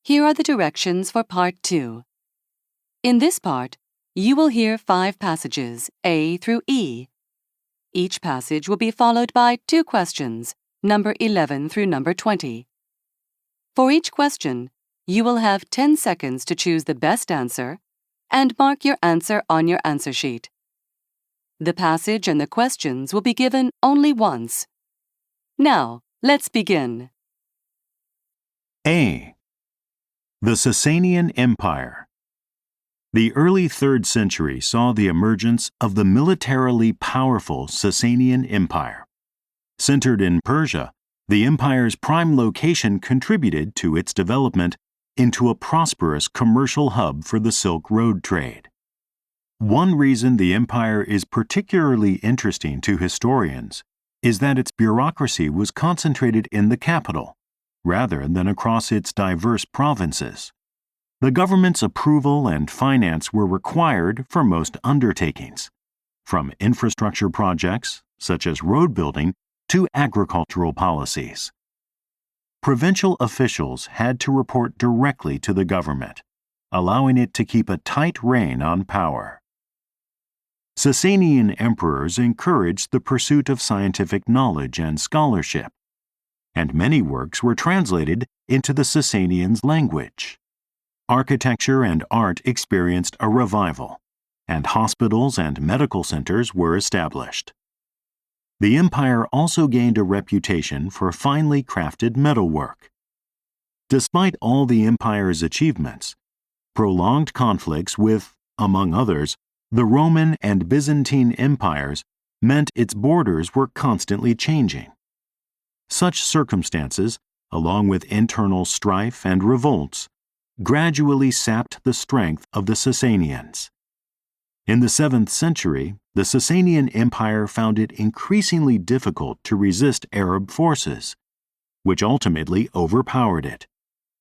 Here are the directions for Part 2. In this part, you will hear 5 passages, A through E. Each passage will be followed by 2 questions, number 11 through number 20. For each question, you will have 10 seconds to choose the best answer and mark your answer on your answer sheet. The passage and the questions will be given only once. Now, let's begin. A. The Sasanian Empire. The early 3rd century saw the emergence of the militarily powerful Sasanian Empire. Centered in Persia, the empire's prime location contributed to its development into a prosperous commercial hub for the Silk Road trade. One reason the empire is particularly interesting to historians is that its bureaucracy was concentrated in the capital, rather than across its diverse provinces. The government's approval and finance were required for most undertakings, from infrastructure projects, such as road building, to agricultural policies. Provincial officials had to report directly to the government, allowing it to keep a tight rein on power. Sasanian emperors encouraged the pursuit of scientific knowledge and scholarship, and many works were translated into the Sasanians' language. Architecture and art experienced a revival, and hospitals and medical centers were established. The empire also gained a reputation for finely crafted metalwork. Despite all the empire's achievements, prolonged conflicts with, among others, the Roman and Byzantine empires meant its borders were constantly changing. Such circumstances, along with internal strife and revolts, gradually sapped the strength of the Sasanians. In the 7th century, the Sasanian Empire found it increasingly difficult to resist Arab forces, which ultimately overpowered it,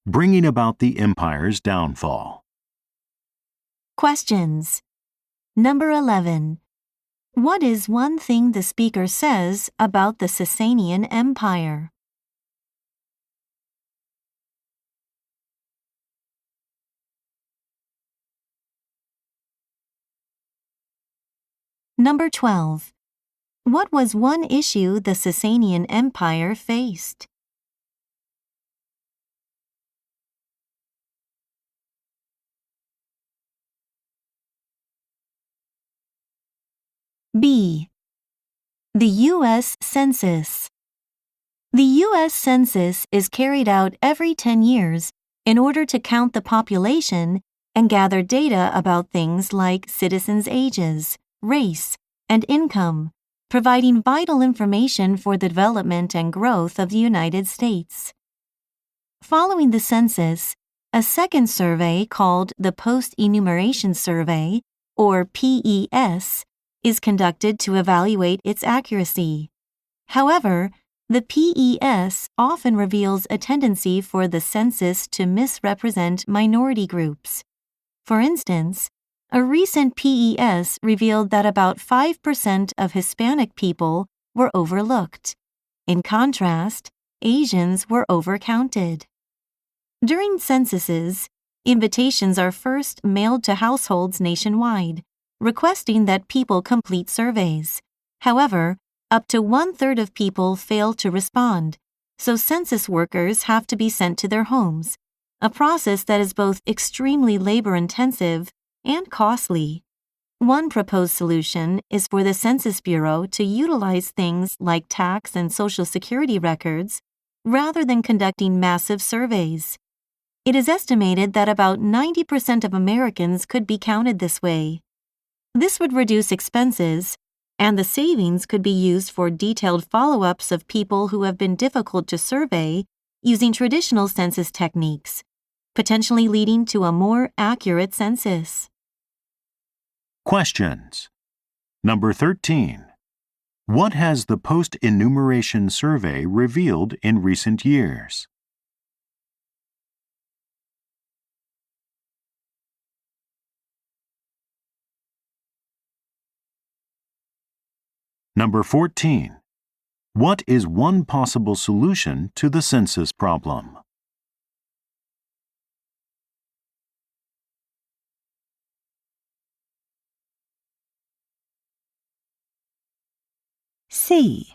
bringing about the empire's downfall. Questions. Number 11. What is one thing the speaker says about the Sasanian Empire? Number 12. What was one issue the Sasanian Empire faced? B. The U.S. Census. The U.S. Census is carried out every 10 years in order to count the population and gather data about things like citizens' ages, race, and income, providing vital information for the development and growth of the United States. Following the census, a second survey called the Post-Enumeration Survey, or PES, is conducted to evaluate its accuracy. However, the PES often reveals a tendency for the census to misrepresent minority groups. For instance, a recent PES revealed that about 5% of Hispanic people were overlooked. In contrast, Asians were overcounted. During censuses, invitations are first mailed to households nationwide, requesting that people complete surveys. However, up to 1/3 of people fail to respond, so census workers have to be sent to their homes, a process that is both extremely labor-intensive and costly. One proposed solution is for the Census Bureau to utilize things like tax and Social Security records rather than conducting massive surveys. It is estimated that about 90% of Americans could be counted this way. This would reduce expenses, and the savings could be used for detailed follow-ups of people who have been difficult to survey using traditional census techniques, potentially leading to a more accurate census. Questions. Number 13. What has the Post-Enumeration Survey revealed in recent years? Number 14. What is one possible solution to the census problem? C.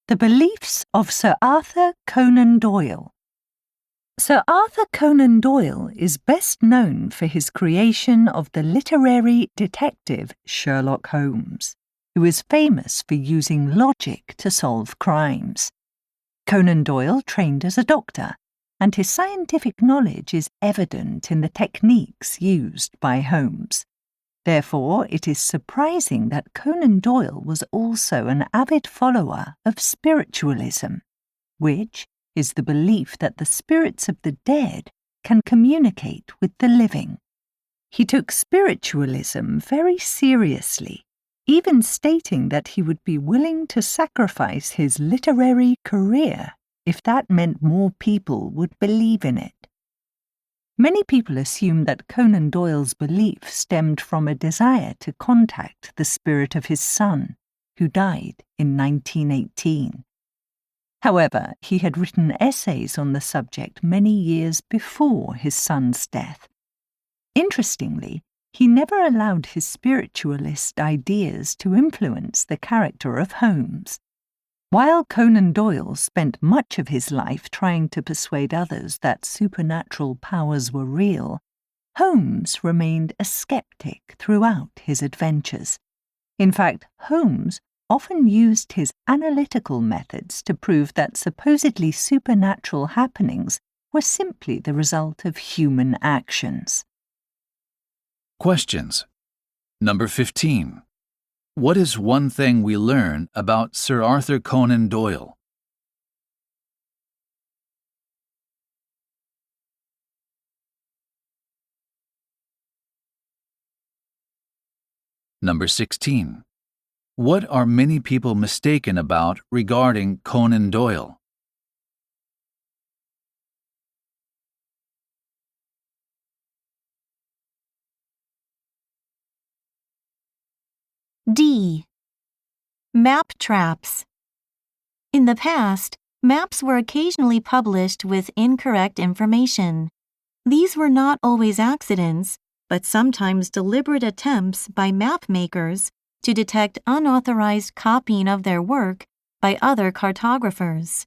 The beliefs of Sir Arthur Conan Doyle. Sir Arthur Conan Doyle is best known for his creation of the literary detective Sherlock Holmes, who is famous for using logic to solve crimes. Conan Doyle trained as a doctor, and his scientific knowledge is evident in the techniques used by Holmes. Therefore, it is surprising that Conan Doyle was also an avid follower of spiritualism, which is the belief that the spirits of the dead can communicate with the living. He took spiritualism very seriously, even stating that he would be willing to sacrifice his literary career if that meant more people would believe in it. Many people assume that Conan Doyle's belief stemmed from a desire to contact the spirit of his son, who died in 1918. However, he had written essays on the subject many years before his son's death. Interestingly, he never allowed his spiritualist ideas to influence the character of Holmes. While Conan Doyle spent much of his life trying to persuade others that supernatural powers were real, Holmes remained a skeptic throughout his adventures. In fact, Holmes often used his analytical methods to prove that supposedly supernatural happenings were simply the result of human actions. Questions. Number 15. What is one thing we learn about Sir Arthur Conan Doyle? Number 16. What are many people mistaken about regarding Conan Doyle? D. Map traps. In the past, maps were occasionally published with incorrect information. These were not always accidents, but sometimes deliberate attempts by map makers to detect unauthorized copying of their work by other cartographers.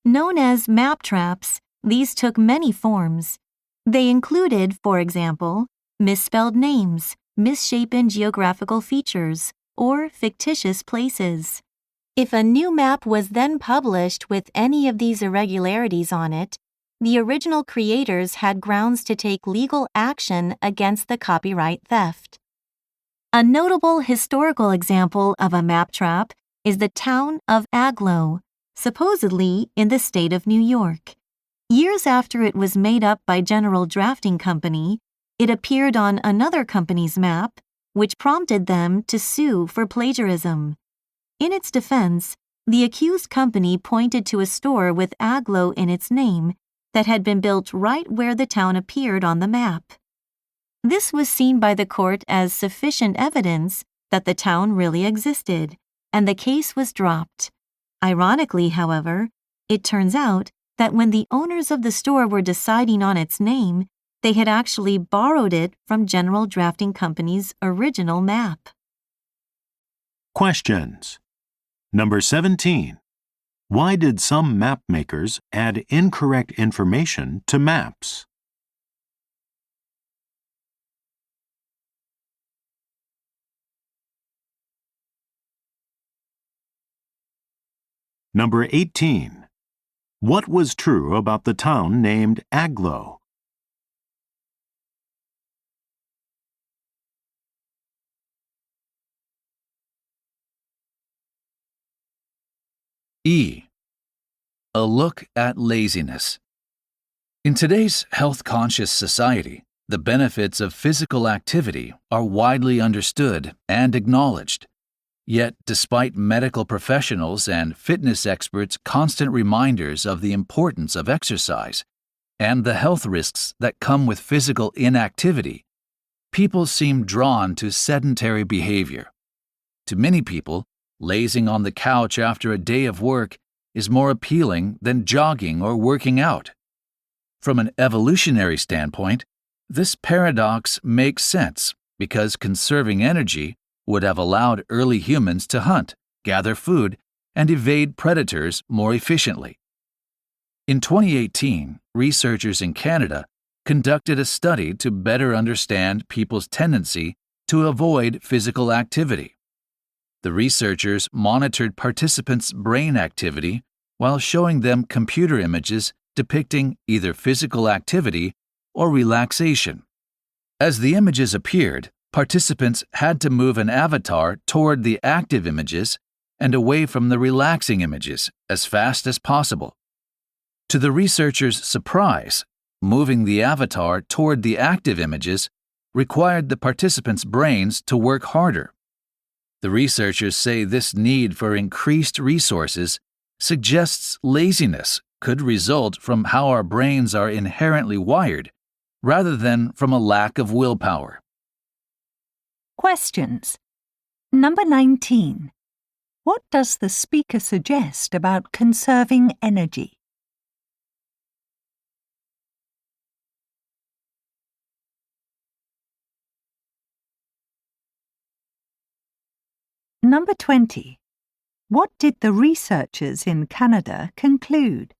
Known as map traps, these took many forms. They included, for example, misspelled names, misshapen geographical features, or fictitious places. If a new map was then published with any of these irregularities on it, the original creators had grounds to take legal action against the copyright theft. A notable historical example of a map trap is the town of Agloe, supposedly in the state of New York. Years after it was made up by General Drafting Company, it appeared on another company's map, which prompted them to sue for plagiarism. In its defense, the accused company pointed to a store with Agloe in its name that had been built right where the town appeared on the map. This was seen by the court as sufficient evidence that the town really existed, and the case was dropped. Ironically, however, it turns out that when the owners of the store were deciding on its name, they had actually borrowed it from General Drafting Company's original map. Questions. Number 17. Why did some map makers add incorrect information to maps? Number 18. What was true about the town named Agloe? E. A look at laziness. In today's health-conscious society, the benefits of physical activity are widely understood and acknowledged. Yet, despite medical professionals and fitness experts' constant reminders of the importance of exercise and the health risks that come with physical inactivity, people seem drawn to sedentary behavior. To many people, lazing on the couch after a day of work is more appealing than jogging or working out. From an evolutionary standpoint, this paradox makes sense because conserving energy would have allowed early humans to hunt, gather food, and evade predators more efficiently. In 2018, researchers in Canada conducted a study to better understand people's tendency to avoid physical activity. The researchers monitored participants' brain activity while showing them computer images depicting either physical activity or relaxation. As the images appeared, participants had to move an avatar toward the active images and away from the relaxing images as fast as possible. To the researchers' surprise, moving the avatar toward the active images required the participants' brains to work harder. The researchers say this need for increased resources suggests laziness could result from how our brains are inherently wired, rather than from a lack of willpower. Questions. Number 19. What does the speaker suggest about conserving energy? Number 20. What did the researchers in Canada conclude?